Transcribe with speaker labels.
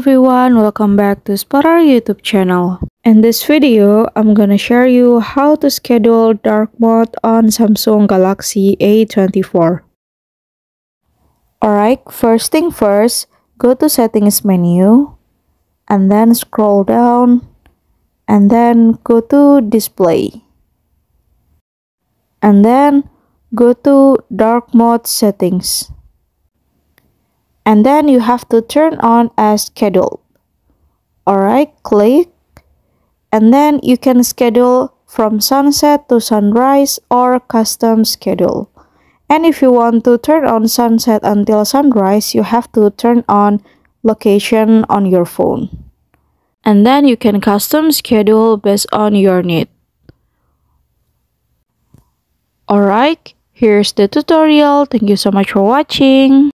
Speaker 1: everyone, welcome back to Spotter YouTube channel. In this video, I'm gonna share you how to schedule dark mode on Samsung Galaxy A24. Alright, first thing first, go to settings menu and then scroll down and then go to display. And then go to dark mode settings. And then you have to turn on as scheduled. Alright, click. And then you can schedule from sunset to sunrise or custom schedule. And if you want to turn on sunset until sunrise, you have to turn on location on your phone. And then you can custom schedule based on your need. Alright, here's the tutorial. Thank you so much for watching.